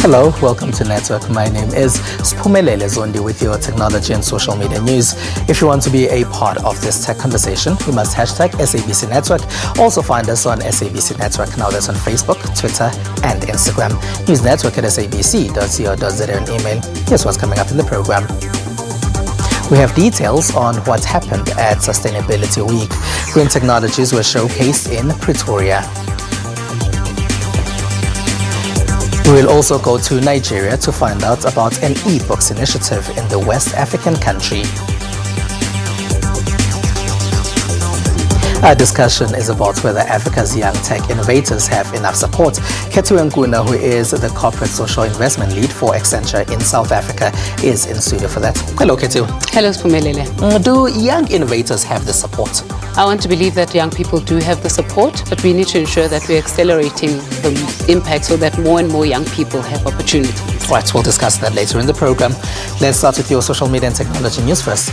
Hello, welcome to Network. My name is Spumelele Zondi with your technology and social media news. If you want to be a part of this tech conversation, you must hashtag SABC Network. Also find us on SABC Network. Now that's on Facebook, Twitter, and Instagram. Use network at sabc.co.za and email. Here's what's coming up in the program. We have details on what happened at Sustainability Week. Green technologies were showcased in Pretoria. We'll also go to Nigeria to find out about an e-books initiative in the West African country. Our discussion is about whether Africa's young tech innovators have enough support. Ketu Nguna, who is the corporate social investment lead for Accenture in South Africa, is in studio for that. Hello, Ketu. Hello, Spumelele. Do young innovators have the support? I want to believe that young people do have the support, but we need to ensure that we're accelerating the impact so that more and more young people have opportunities. Right, we'll discuss that later in the program. Let's start with your social media and technology news first.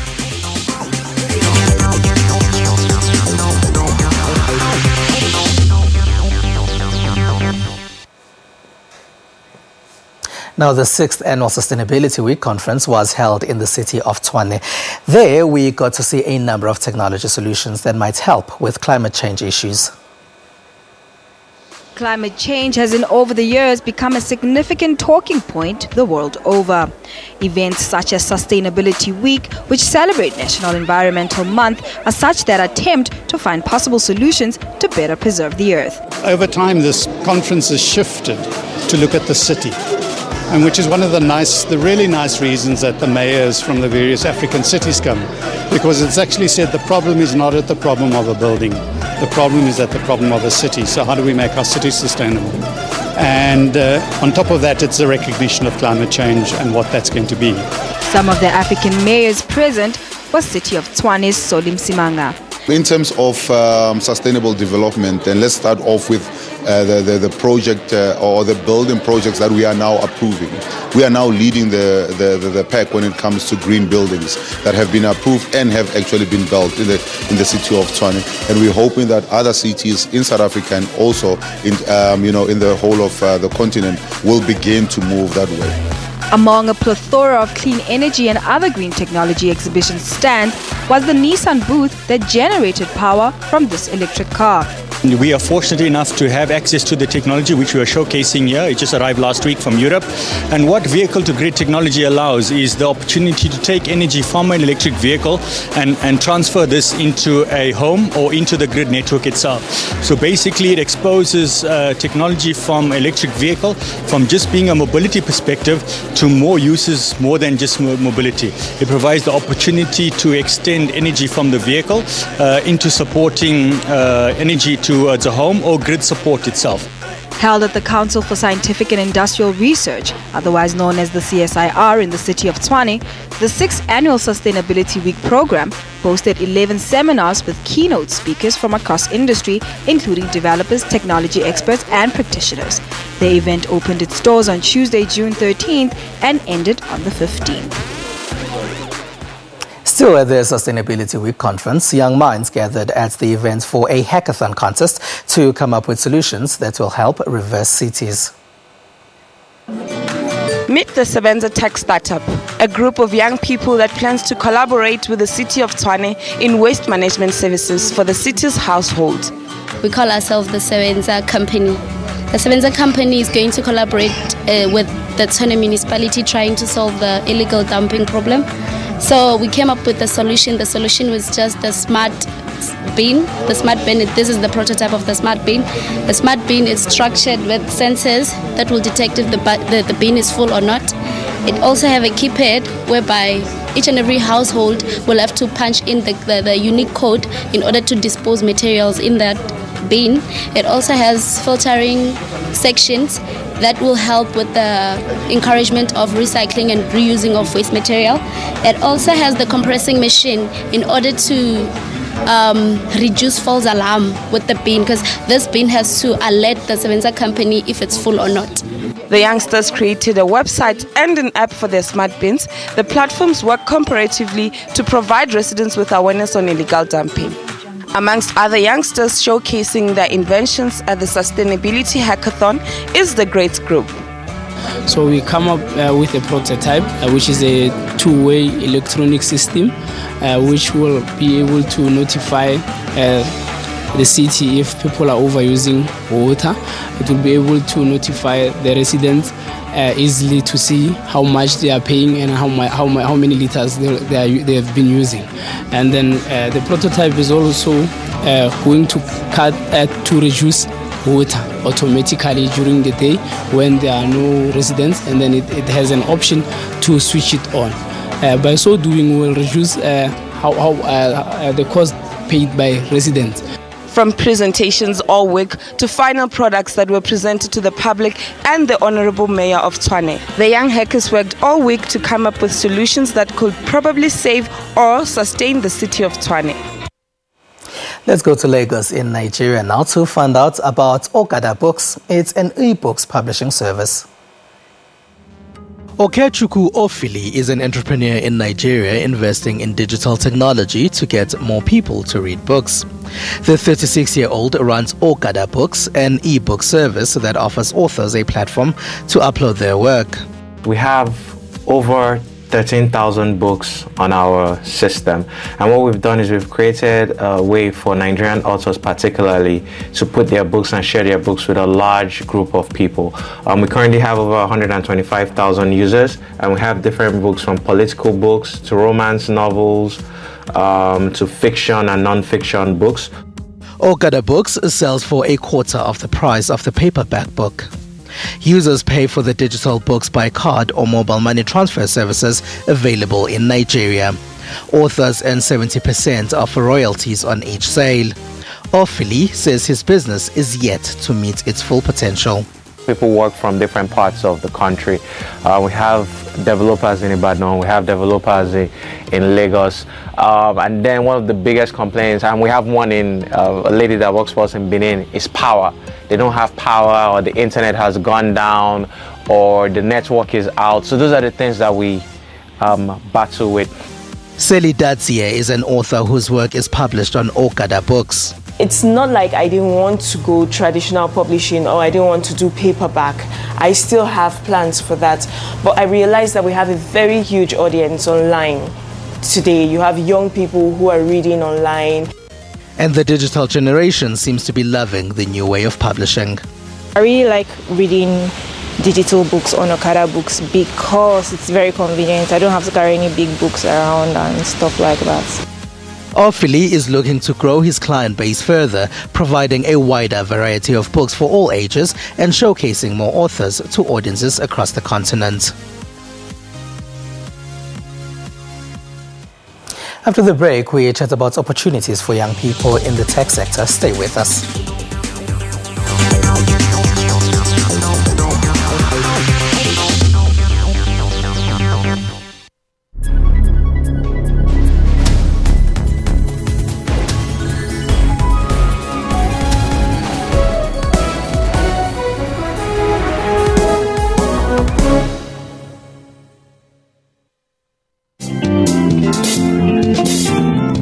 Now, the 6th Annual Sustainability Week conference was held in the city of Tshwane. There, we got to see a number of technology solutions that might help with climate change issues. Climate change has over the years become a significant talking point the world over. Events such as Sustainability Week, which celebrate National Environmental Month, are such that attempt to find possible solutions to better preserve the earth. Over time, this conference has shifted to look at the city, and which is one of the really nice reasons that the mayors from the various African cities come, because it's actually said the problem is not at the problem of a building, the problem is at the problem of a city. So how do we make our city sustainable? And on top of that, it's the recognition of climate change and what that's going to be. Some of the African mayors present was City of Tshwane's Solim Simanga. In terms of sustainable development, and let's start off with the project or the building projects that we are now approving. We are now leading the pack when it comes to green buildings that have been approved and have actually been built in the city of Tshwane. And we're hoping that other cities in South Africa and also in the whole of the continent will begin to move that way. Among a plethora of clean energy and other green technology exhibition stands was the Nissan booth that generated power from this electric car. We are fortunate enough to have access to the technology which we are showcasing here. It just arrived last week from Europe. And what vehicle-to-grid technology allows is the opportunity to take energy from an electric vehicle and transfer this into a home or into the grid network itself. So basically it exposes technology from electric vehicle from just being a mobility perspective to more uses, more than just mobility. It provides the opportunity to extend energy from the vehicle into supporting energy towards a home or grid support itself. Held at the Council for Scientific and Industrial Research, otherwise known as the CSIR in the city of Tshwane, the 6th Annual Sustainability Week program hosted 11 seminars with keynote speakers from across industry, including developers, technology experts, and practitioners. The event opened its doors on Tuesday, June 13th and ended on the 15th. Still at the Sustainability Week conference, young minds gathered at the event for a hackathon contest to come up with solutions that will help reverse cities. Meet the Sebenza Tech Startup, a group of young people that plans to collaborate with the city of Tshwane in waste management services for the city's household. We call ourselves the Sebenza Company. The Sebenza Company is going to collaborate with the Tshwane municipality trying to solve the illegal dumping problem. So we came up with a solution. The solution was just the smart bin. The smart bin, this is the prototype of the smart bin. The smart bin is structured with sensors that will detect if the bin is full or not. It also have a keypad whereby each and every household will have to punch in the unique code in order to dispose materials in that bin. It also has filtering sections that will help with the encouragement of recycling and reusing of waste material. It also has the compressing machine in order to reduce false alarm with the bin, because this bin has to alert the Sebenza Company if it's full or not. The youngsters created a website and an app for their smart bins. The platforms work comparatively to provide residents with awareness on illegal dumping. Amongst other youngsters showcasing their inventions at the Sustainability Hackathon is the Great Group. So we come up with a prototype, which is a two-way electronic system, which will be able to notify the city if people are overusing water. It will be able to notify the residents easily to see how much they are paying and how many liters they have been using. And then the prototype is also going to to reduce water automatically during the day when there are no residents, and then it has an option to switch it on. By so doing, we'll reduce the cost paid by residents. From presentations all week to final products that were presented to the public and the Honorable Mayor of Tshwane, the young hackers worked all week to come up with solutions that could probably save or sustain the city of Tshwane. Let's go to Lagos in Nigeria now to find out about Okada Books. It's an e-books publishing service. Okechukwu Ofili is an entrepreneur in Nigeria investing in digital technology to get more people to read books. The 36-year-old runs Okada Books, an e-book service that offers authors a platform to upload their work. We have over 13,000 books on our system, and what we've done is we've created a way for Nigerian authors particularly to put their books and share their books with a large group of people. We currently have over 125,000 users, and we have different books from political books to romance novels to fiction and non-fiction books. Okada Books sells for a quarter of the price of the paperback book. Users pay for the digital books by card or mobile money transfer services available in Nigeria. Authors earn 70% of royalties on each sale. Ofili says his business is yet to meet its full potential. People work from different parts of the country. We have developers in Ibadan, we have developers in Lagos, and then one of the biggest complaints, and we have one in a lady that works for us in Benin, is power. They don't have power, or the internet has gone down, or the network is out. So those are the things that we battle with. Seli Dadzie is an author whose work is published on Okada Books. It's not like I didn't want to go traditional publishing or I didn't want to do paperback. I still have plans for that. But I realized that we have a very huge audience online today. You have young people who are reading online. And the digital generation seems to be loving the new way of publishing. I really like reading digital books on Okada Books because it's very convenient. I don't have to carry any big books around and stuff like that. Ofili is looking to grow his client base further, providing a wider variety of books for all ages and showcasing more authors to audiences across the continent. After the break, we chat about opportunities for young people in the tech sector. Stay with us.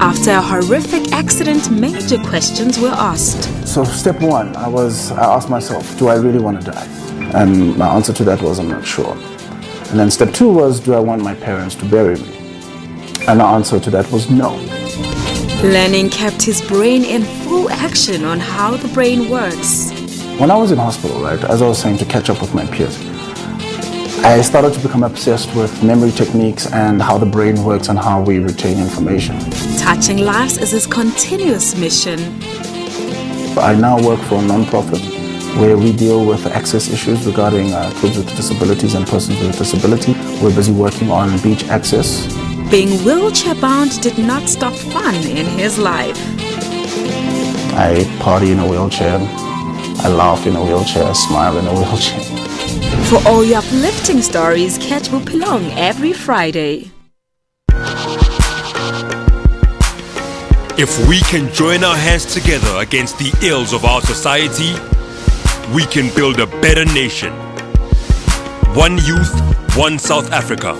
After a horrific accident, major questions were asked. So step one, I asked myself, do I really want to die? And my answer to that was, I'm not sure. And then step two was, do I want my parents to bury me? And the answer to that was no. Learning kept his brain in full action on how the brain works. When I was in hospital, right, as I was saying, to catch up with my peers, I started to become obsessed with memory techniques and how the brain works and how we retain information. Touching lives is his continuous mission. I now work for a non-profit where we deal with access issues regarding kids with disabilities and persons with disability. We're busy working on beach access. Being wheelchair-bound did not stop fun in his life. I party in a wheelchair, I laugh in a wheelchair, I smile in a wheelchair. For all your uplifting stories, catch Bupilong every Friday. If we can join our hands together against the ills of our society, we can build a better nation. One youth, one South Africa.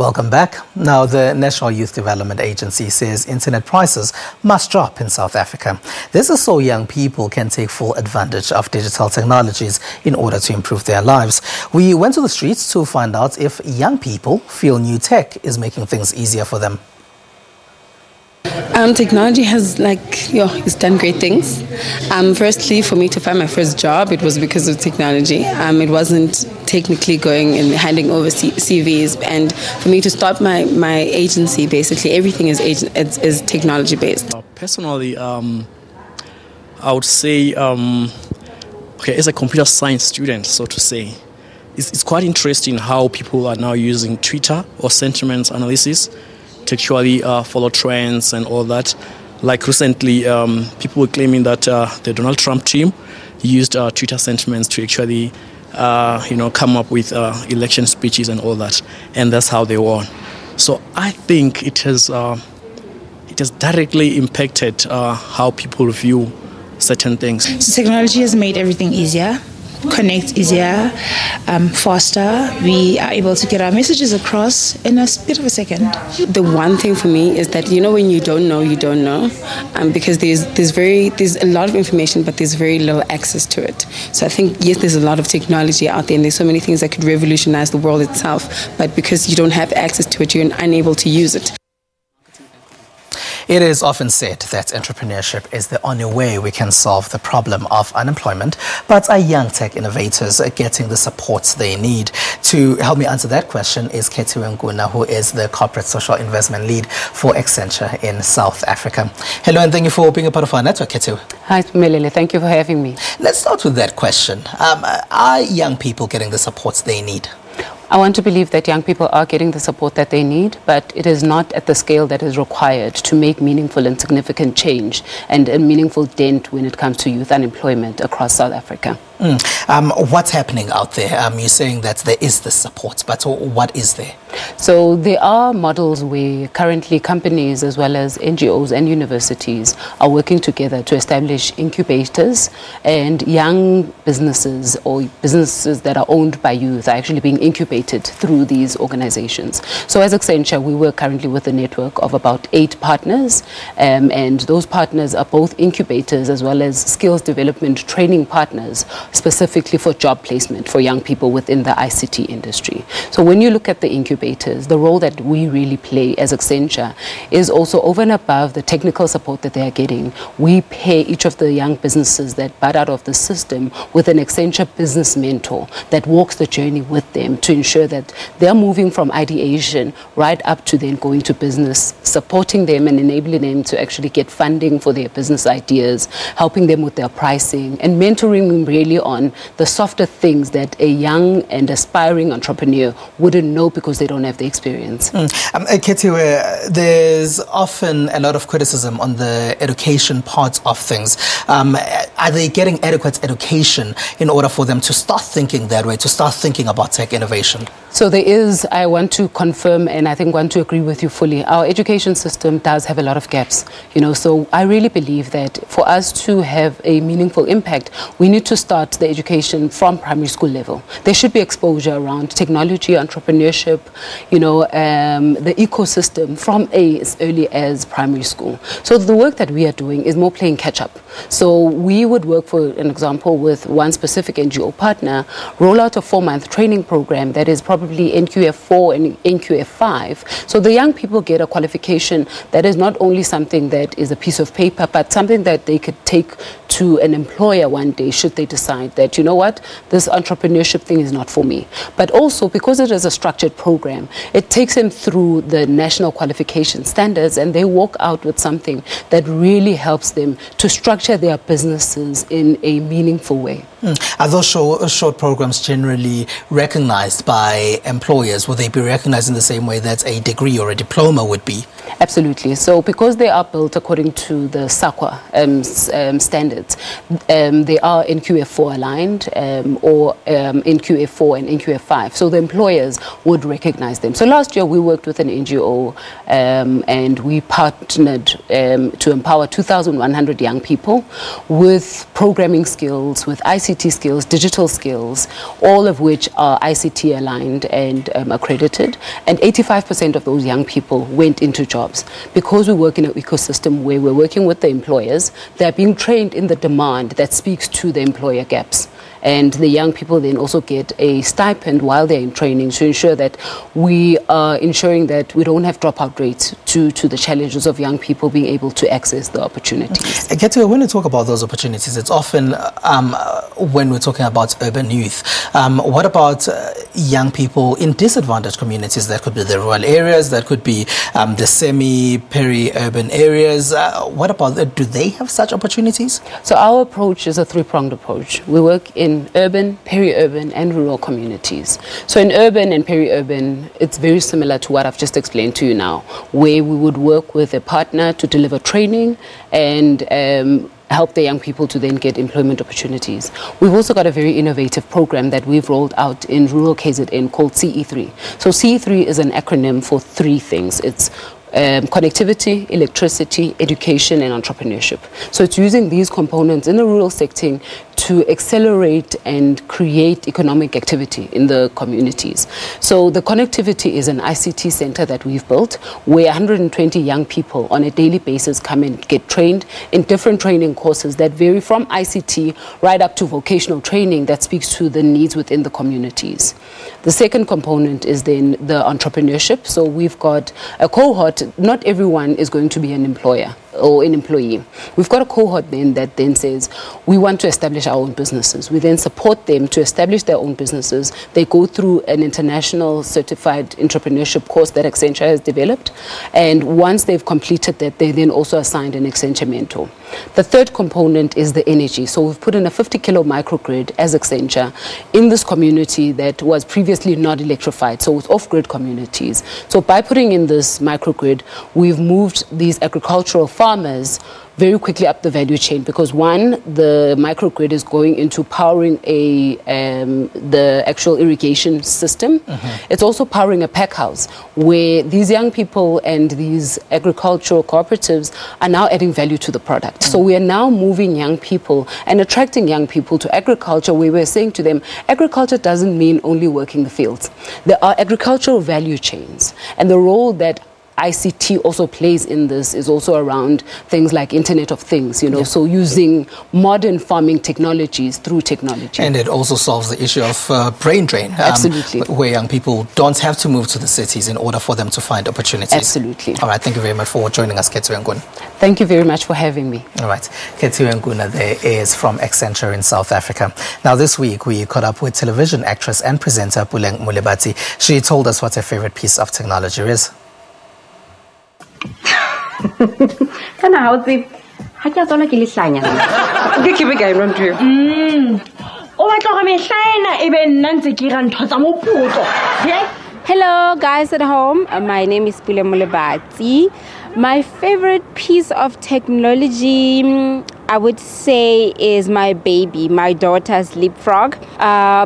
Welcome back. Now, the National Youth Development Agency says internet prices must drop in South Africa. This is so young people can take full advantage of digital technologies in order to improve their lives. We went to the streets to find out if young people feel new tech is making things easier for them. Technology has it's done great things. Firstly, for me to find my first job, it was because of technology. It wasn't technically going and handing over CVs. And for me to start my agency, basically everything is technology based. Personally, I would say, as a computer science student, so to say, it's quite interesting how people are now using Twitter or sentiment analysis to actually follow trends and all that. Like recently, people were claiming that the Donald Trump team used Twitter sentiments to actually, come up with election speeches and all that, and that's how they won. So I think it has directly impacted how people view certain things. So technology has made everything easier. Connect easier, faster. We are able to get our messages across in a split of a second. The one thing for me is that when you don't know, because there's a lot of information, but there's very little access to it. So I think yes, there's a lot of technology out there, and there's so many things that could revolutionize the world itself. But because you don't have access to it, you're unable to use it. It is often said that entrepreneurship is the only way we can solve the problem of unemployment, but are young tech innovators getting the support they need? To help me answer that question is Kethiwe Nguna, who is the Corporate Social Investment Lead for Accenture in South Africa. Hello, and thank you for being a part of our network, Kethiwe. Hi, Melele. Thank you for having me. Let's start with that question. Are young people getting the support they need? I want to believe that young people are getting the support that they need, but it is not at the scale that is required to make meaningful and significant change and a meaningful dent when it comes to youth unemployment across South Africa. What's happening out there? You're saying that there is the support, but what is there? So there are models where currently companies as well as NGOs and universities are working together to establish incubators, and young businesses or businesses that are owned by youth are actually being incubated through these organizations. So as Accenture, we work currently with a network of about 8 partners, and those partners are both incubators as well as skills development training partners, specifically for job placement for young people within the ICT industry. So when you look at the incubators, the role that we really play as Accenture is also over and above the technical support that they are getting. We pair each of the young businesses that bud out of the system with an Accenture business mentor that walks the journey with them to ensure that they're moving from ideation right up to then going to business, supporting them and enabling them to actually get funding for their business ideas, helping them with their pricing, and mentoring them really on the softer things that a young and aspiring entrepreneur wouldn't know because they don't have the experience. Kethiwe, there's often a lot of criticism on the education part of things. Are they getting adequate education in order for them to start thinking that way, to start thinking about tech innovation? So there is, I want to confirm and I think want to agree with you fully. Our education system does have a lot of gaps, so I really believe that for us to have a meaningful impact, we need to start the education from primary school level. There should be exposure around technology, entrepreneurship, the ecosystem from as early as primary school. So the work that we are doing is more playing catch up. So we would work, for an example, with one specific NGO partner, roll out a 4-month training program that is probably NQF4 and NQF5. So the young people get a qualification that is not only something that is a piece of paper, but something that they could take to an employer one day should they decide that, this entrepreneurship thing is not for me. But also because it is a structured program, it takes them through the national qualification standards and they walk out with something that really helps them to structure their businesses in a meaningful way. Are those short programs generally recognized by employers? Will they be recognized in the same way that a degree or a diploma would be? Absolutely. So because they are built according to the SAQA standards, they are NQF4 aligned or NQF4 and NQF5. So the employers would recognize them. So last year we worked with an NGO and we partnered to empower 2,100 young people with with programming skills, with ICT skills, digital skills, all of which are ICT aligned and accredited. And 85% of those young people went into jobs. Because we work in an ecosystem where we're working with the employers, they're being trained in the demand that speaks to the employer gaps. And the young people then also get a stipend while they're in training to ensure that we are ensuring that we don't have dropout rates to the challenges of young people being able to access the opportunities. When we talk about those opportunities, it's often when we're talking about urban youth. What about young people in disadvantaged communities? That could be the rural areas, that could be the semi-peri-urban areas. What about, do they have such opportunities? So our approach is a three-pronged approach. We work in urban, peri-urban and rural communities. So in urban and peri-urban, it's very similar to what I've just explained to you now, where we would work with a partner to deliver training and help the young people to then get employment opportunities. We've also got a very innovative program that we've rolled out in rural KZN called CE3. So CE3 is an acronym for three things. It's connectivity, electricity, education, and entrepreneurship. So it's using these components in the rural setting to accelerate and create economic activity in the communities. So the connectivity is an ICT center that we've built where 120 young people on a daily basis come and get trained in different training courses that vary from ICT right up to vocational training that speaks to the needs within the communities. The second component is then the entrepreneurship. So we've got a cohort. Not everyone is going to be an employer or an employee. We've got a cohort then that then says, we want to establish our own businesses. We then support them to establish their own businesses. They go through an international certified entrepreneurship course that Accenture has developed. And once they've completed that, they then also assigned an Accenture mentor. The third component is the energy. So we've put in a 50-kilo microgrid as Accenture in this community that was previously not electrified. So it's off-grid communities. So by putting in this microgrid, we've moved these agricultural farmers very quickly up the value chain because one, the microgrid is going into powering the actual irrigation system. It's also powering a pack house where these young people and these agricultural cooperatives are now adding value to the product. So we are now moving young people and attracting young people to agriculture where we're saying to them, agriculture doesn't mean only working the fields. There are agricultural value chains, and the role that ICT also plays in this is also around things like Internet of Things, you know, so using modern farming technologies through technology. And it also solves the issue of brain drain. Absolutely. Where young people don't have to move to the cities in order for them to find opportunities. Absolutely. All right, thank you very much for joining us, Kethu Nguna. Thank you very much for having me. All right, Kethu Nguna there is from Accenture in South Africa. Now this week we caught up with television actress and presenter Puleng Mulebati. She told us what her favorite piece of technology is. Kana ha o tsebe ha ke a tswala ke lehlanya ke be ka eno ntwe o batla go mehlaena ebe nna ntse ke ra ntho tsa moputso. Hello guys at home, my name is Puleng Mulebati. My favorite piece of technology, I would say, is my baby, my daughter's leapfrog,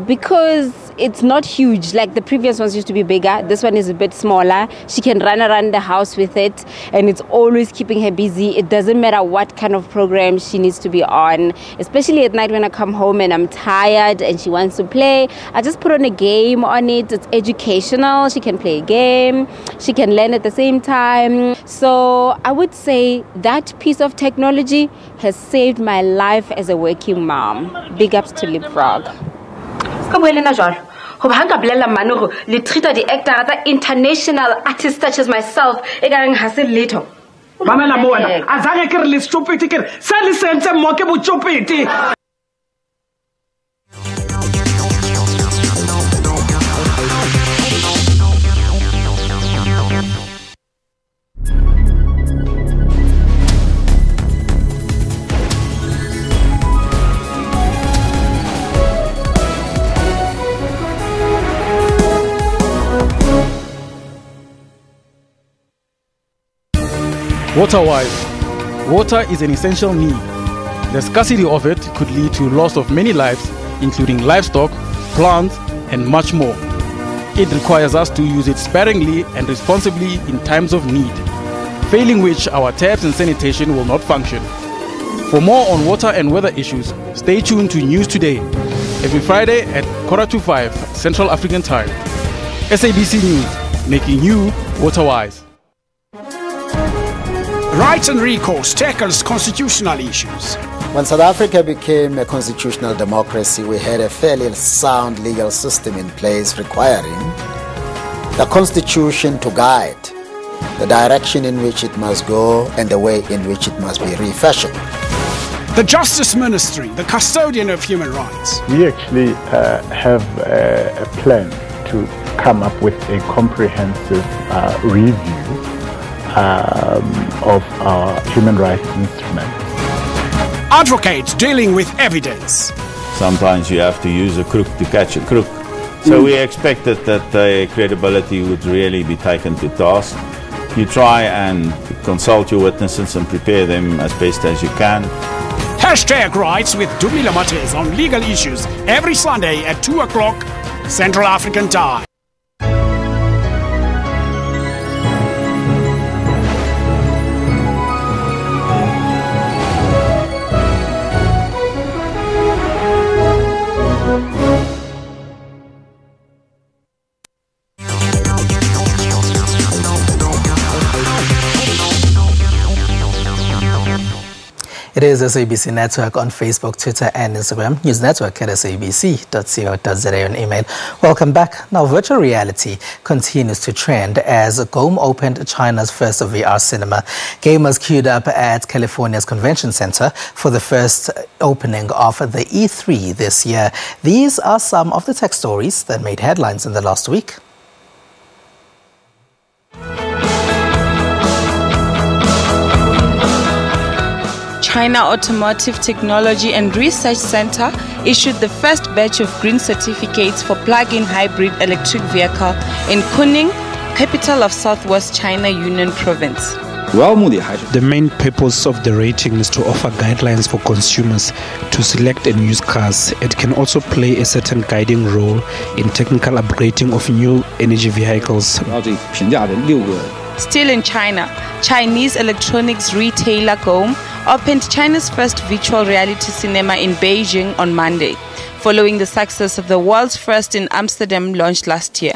because it's not huge. Like the previous ones used to be bigger. This one is a bit smaller. She can run around the house with it, and it's always keeping her busy. It doesn't matter what kind of program she needs to be on, especially at night when I come home and I'm tired and she wants to play. I just put on a game on it. It's educational. She can play a game. She can learn at the same time. So I would say that piece of technology has saved my life as a working mom. Big ups to Leapfrog. Le treated the actor international artists such as myself. Mamela Moana, azange ke re le stupid ke se le sentse mo ke bo stupid. Water-wise, water is an essential need. The scarcity of it could lead to loss of many lives, including livestock, plants, and much more. It requires us to use it sparingly and responsibly in times of need, failing which our taps and sanitation will not function. For more on water and weather issues, stay tuned to News Today, every Friday at 4:45 Central African Time. SABC News, making you water-wise. Rights and recourse tackles constitutional issues. When South Africa became a constitutional democracy, we had a fairly sound legal system in place requiring the constitution to guide the direction in which it must go and the way in which it must be refashioned. The Justice Ministry, the custodian of human rights. We actually have a plan to come up with a comprehensive review of our human rights instruments. Advocates dealing with evidence. Sometimes you have to use a crook to catch a crook. So we expected that the credibility would really be taken to task. You try and consult your witnesses and prepare them as best as you can. Hashtag Rights with Dumila Mates on legal issues every Sunday at 2 o'clock Central African Time. It is SABC Network on Facebook, Twitter and Instagram. News Network at sabc.co.za on email. Welcome back. Now, virtual reality continues to trend as GOM opened China's first VR cinema. Gamers queued up at California's Convention Center for the first opening of the E3 this year. These are some of the tech stories that made headlines in the last week. China Automotive Technology and Research Center issued the first batch of green certificates for plug-in hybrid electric vehicle in Kunming, capital of Southwest China Union Province. The main purpose of the rating is to offer guidelines for consumers to select and use cars. It can also play a certain guiding role in technical upgrading of new energy vehicles. Still in China, Chinese electronics retailer GOM opened China's first virtual reality cinema in Beijing on Monday, following the success of the world's first in Amsterdam launched last year.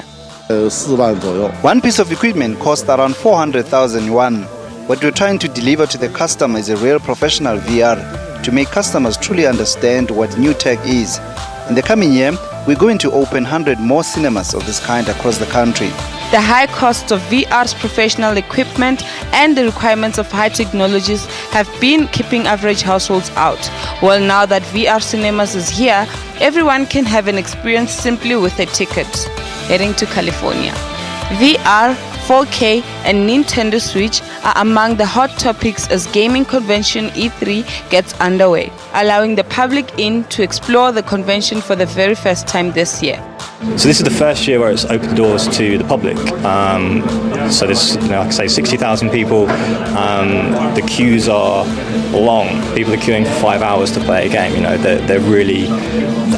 One piece of equipment cost around 400,000 yuan. What we're trying to deliver to the customer is a real professional VR to make customers truly understand what new tech is. In the coming year, we're going to open 100 more cinemas of this kind across the country. The high cost of VR's professional equipment and the requirements of high technologies have been keeping average households out. Well, now that VR cinemas is here, everyone can have an experience simply with a ticket. Heading to California. VR, 4K and Nintendo Switch are among the hot topics as gaming convention E3 gets underway, allowing the public in to explore the convention for the very first time this year. So this is the first year where it's opened doors to the public. So there's, like I say, 60,000 people. The queues are long. People are queuing for 5 hours to play a game. They're really,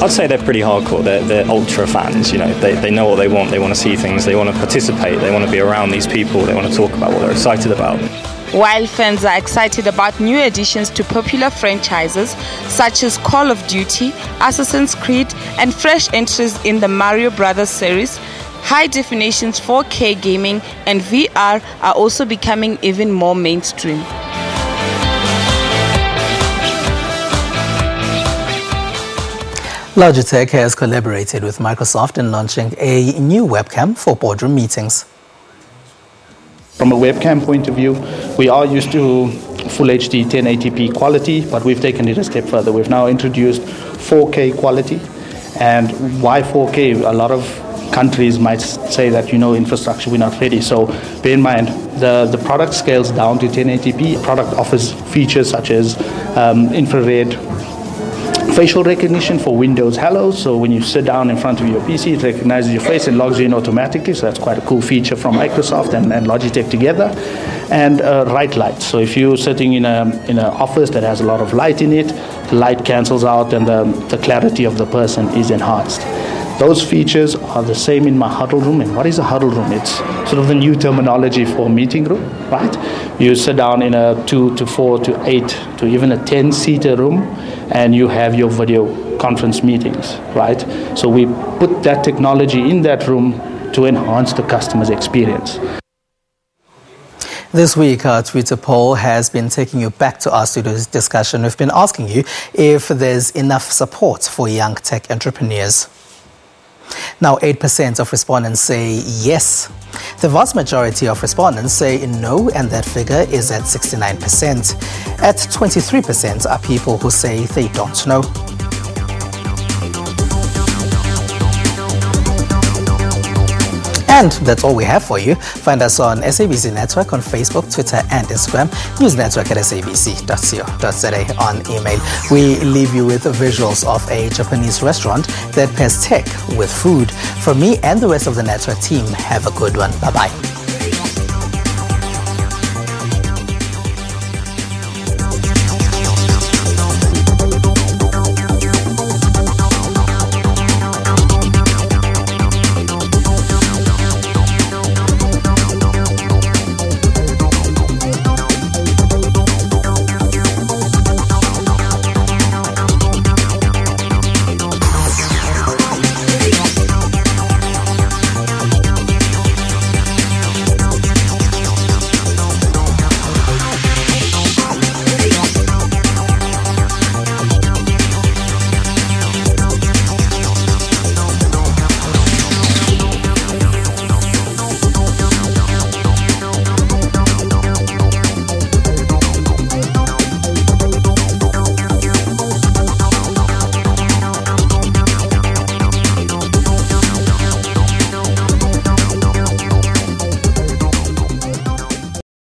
I'd say they're pretty hardcore. They're ultra fans. They know what they want. They want to see things. They want to participate. They want to be around these people. They want to talk about what they're excited about. While fans are excited about new additions to popular franchises such as Call of Duty, Assassin's Creed, and fresh entries in the Mario Brothers series, high-definition 4K gaming and VR are also becoming even more mainstream. Logitech has collaborated with Microsoft in launching a new webcam for boardroom meetings. From a webcam point of view, we are used to full HD 1080p quality, but we've taken it a step further. We've now introduced 4K quality. And why 4K? A lot of countries might say that, infrastructure, we're not ready. So bear in mind, the product scales down to 1080p. Product offers features such as infrared facial recognition for Windows Hello. So when you sit down in front of your PC, it recognizes your face and logs you in automatically. So that's quite a cool feature from Microsoft and Logitech together. And right light. So if you're sitting in an office that has a lot of light in it, the light cancels out and the clarity of the person is enhanced. Those features are the same in my huddle room. And what is a huddle room? It's sort of the new terminology for a meeting room, right? You sit down in a 2 to 4 to 8 to even a 10-seater room, and you have your video conference meetings, right? So we put that technology in that room to enhance the customer's experience. This week, our Twitter poll has been taking you back to our studio's discussion. We've been asking you if there's enough support for young tech entrepreneurs. Now, 8% of respondents say yes. The vast majority of respondents say no, and that figure is at 69%. At 23% are people who say they don't know. And that's all we have for you. Find us on SABC Network on Facebook, Twitter, and Instagram. newsnetwork@sabc.co.za on email. We leave you with visuals of a Japanese restaurant that pairs tech with food. From me and the rest of the network team, have a good one. Bye-bye.